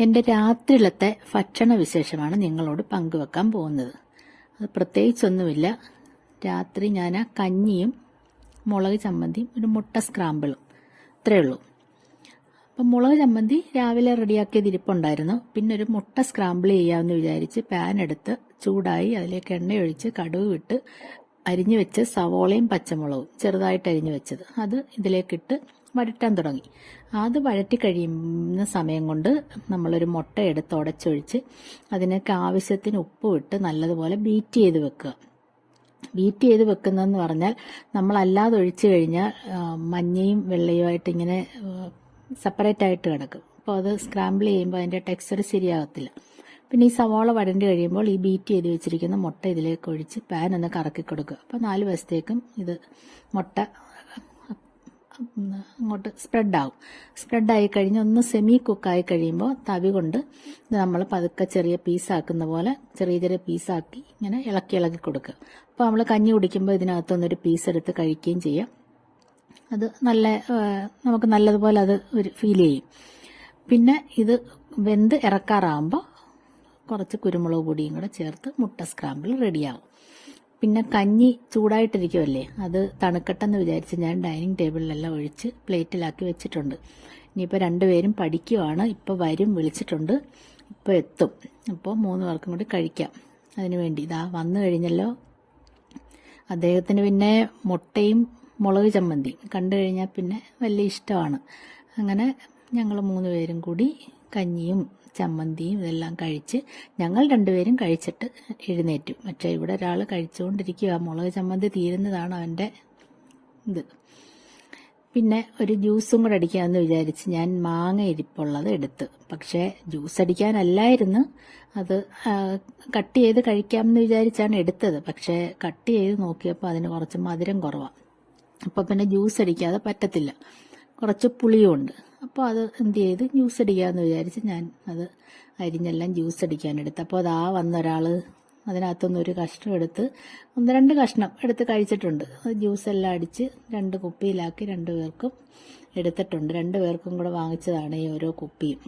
എൻ്റെ രാത്രിയിലത്തെ ഭക്ഷണ വിശേഷമാണ് നിങ്ങളോട് പങ്കുവെക്കാൻ പോകുന്നത്. അത് പ്രത്യേകിച്ചൊന്നുമില്ല. രാത്രി ഞാൻ കഞ്ഞിയും മുളക് ചമ്മന്തിയും ഒരു മുട്ട സ്ക്രാമ്പിളും ഇത്രയേ ഉള്ളൂ. അപ്പം മുളക് ചമ്മന്തി രാവിലെ റെഡിയാക്കിയത് ഇരിപ്പുണ്ടായിരുന്നു. പിന്നെ ഒരു മുട്ട സ്ക്രാമ്പിൾ ചെയ്യാമെന്ന് വിചാരിച്ച് പാൻ എടുത്ത് ചൂടായി അതിലേക്ക് എണ്ണയൊഴിച്ച് കടുക് വിട്ട് അരിഞ്ഞു വെച്ച് സവോളയും പച്ചമുളകും ചെറുതായിട്ട് അരിഞ്ഞു വെച്ചത് അത് ഇതിലേക്കിട്ട് വഴറ്റാൻ തുടങ്ങി. അത് വഴറ്റി കഴിയുന്ന സമയം കൊണ്ട് നമ്മളൊരു മുട്ട എടുത്ത് ഉടച്ചൊഴിച്ച് അതിനൊക്കെ ആവശ്യത്തിന് ഉപ്പ് ഇട്ട് നല്ലതുപോലെ ബീറ്റ് ചെയ്ത് വെക്കുക. ബീറ്റ് ചെയ്ത് വെക്കുന്നതെന്ന് പറഞ്ഞാൽ നമ്മളല്ലാതെ ഒഴിച്ചു കഴിഞ്ഞാൽ മഞ്ഞയും വെള്ളയുമായിട്ട് ഇങ്ങനെ സെപ്പറേറ്റ് ആയിട്ട് കിടക്കും. അപ്പോൾ അത് സ്ക്രാമ്പിൾ ചെയ്യുമ്പോൾ അതിൻ്റെ ടെക്സ്ചർ ശരിയാകത്തില്ല. പിന്നെ ഈ സവാള വഴണ്ട് കഴിയുമ്പോൾ ഈ ബീറ്റ് ചെയ്ത് വെച്ചിരിക്കുന്ന മുട്ട ഇതിലേക്ക് ഒഴിച്ച് പാൻ ഒന്ന് കറക്കി കൊടുക്കുക. അപ്പോൾ 4 വശത്തേക്കും ഇത് മുട്ട അങ്ങോട്ട് സ്പ്രെഡാവും. സ്പ്രെഡായി കഴിഞ്ഞ് ഒന്ന് സെമി കുക്കായി കഴിയുമ്പോൾ തവി കൊണ്ട് നമ്മൾ പതുക്കെ ചെറിയ പീസാക്കുന്ന പോലെ ചെറിയ ചെറിയ പീസാക്കി ഇങ്ങനെ ഇളക്കി ഇളക്കി കൊടുക്കുക. അപ്പോൾ നമ്മൾ കഞ്ഞി കുടിക്കുമ്പോൾ ഇതിനകത്തുനിന്നൊരു പീസ് എടുത്ത് കഴിക്കുകയും ചെയ്യാം. അത് നമുക്ക് നല്ലതുപോലെ അത് ഒരു ഫീൽ ചെയ്യും. പിന്നെ ഇത് വെന്ത് ഇറക്കാറാകുമ്പോൾ കുറച്ച് കുരുമുളക് പൊടിയും കൂടെ ചേർത്ത് മുട്ട സ്ക്രാമ്പിൾ റെഡിയാവും. പിന്നെ കഞ്ഞി ചൂടായിട്ടിരിക്കുമല്ലേ, അത് തണുക്കട്ടെന്ന് വിചാരിച്ച് ഞാൻ ഡൈനിങ് ടേബിളിലെല്ലാം ഒഴിച്ച് പ്ലേറ്റിലാക്കി വെച്ചിട്ടുണ്ട്. ഇനിയിപ്പോൾ 2 പേരും പഠിക്കുവാണ്. ഇപ്പോൾ വരും, വിളിച്ചിട്ടുണ്ട്, ഇപ്പോൾ എത്തും. അപ്പോൾ 3 പേർക്കും കൂടി കഴിക്കാം. അതിനു വേണ്ടി ഇതാ വന്നു കഴിഞ്ഞല്ലോ. അദ്ദേഹത്തിന് പിന്നെ മുട്ടയും മുളക് ചമ്മന്തി കണ്ടു കഴിഞ്ഞാൽ പിന്നെ വലിയ ഇഷ്ടമാണ്. അങ്ങനെ ഞങ്ങൾ 3 പേരും കൂടി കഞ്ഞിയും ചമ്മന്തിയും ഇതെല്ലാം കഴിച്ച് ഞങ്ങൾ 2 പേരും കഴിച്ചിട്ട് എഴുന്നേറ്റു. പക്ഷേ ഇവിടെ ഒരാൾ കഴിച്ചുകൊണ്ടിരിക്കുക. മുളക് ചമ്മന്തി തീരുന്നതാണ് അവൻ്റെ ഇത്. പിന്നെ ഒരു ജ്യൂസും കൂടെ അടിക്കാമെന്ന് വിചാരിച്ച് ഞാൻ മാങ്ങ ഇരിപ്പുള്ളത് എടുത്ത്. പക്ഷേ ജ്യൂസ് അടിക്കാനല്ലായിരുന്നു, അത് കട്ട് ചെയ്ത് കഴിക്കാമെന്ന് വിചാരിച്ചാണ് എടുത്തത്. പക്ഷേ കട്ട് ചെയ്ത് നോക്കിയപ്പോൾ അതിന് കുറച്ച് മധുരം കുറവാണ്. അപ്പോൾ പിന്നെ ജ്യൂസ് അടിക്കാതെ പറ്റത്തില്ല, കുറച്ച് പുളിയുമുണ്ട്. അപ്പോൾ അത് എന്ത് ചെയ്ത് ജ്യൂസ് അടിക്കാമെന്ന് വിചാരിച്ച് ഞാൻ അത് അരിഞ്ഞെല്ലാം ജ്യൂസ് അടിക്കാനെടുത്ത്. അപ്പോൾ അതാ വന്നൊരാൾ അതിനകത്തുനിന്ന് ഒരു കഷ്ണം എടുത്ത് 1-2 കഷ്ണം എടുത്ത് കഴിച്ചിട്ടുണ്ട്. അത് ജ്യൂസെല്ലാം അടിച്ച് 2 കുപ്പിയിലാക്കി 2 പേർക്കും എടുത്തിട്ടുണ്ട്. 2 പേർക്കും കൂടെ വാങ്ങിച്ചതാണ് ഈ ഓരോ കുപ്പിയും.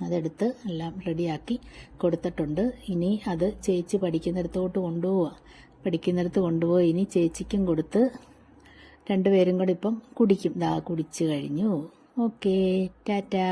അതെടുത്ത് എല്ലാം റെഡിയാക്കി കൊടുത്തിട്ടുണ്ട്. ഇനി അത് ചേച്ചി പഠിക്കുന്നിടത്തോട്ട് കൊണ്ടുപോയി ഇനി ചേച്ചിക്കും കൊടുത്ത് 2 പേരും കൂടെ ഇപ്പം കുടിക്കും. കുടിച്ചു കഴിഞ്ഞു. ഓക്കേ, ടാറ്റാ.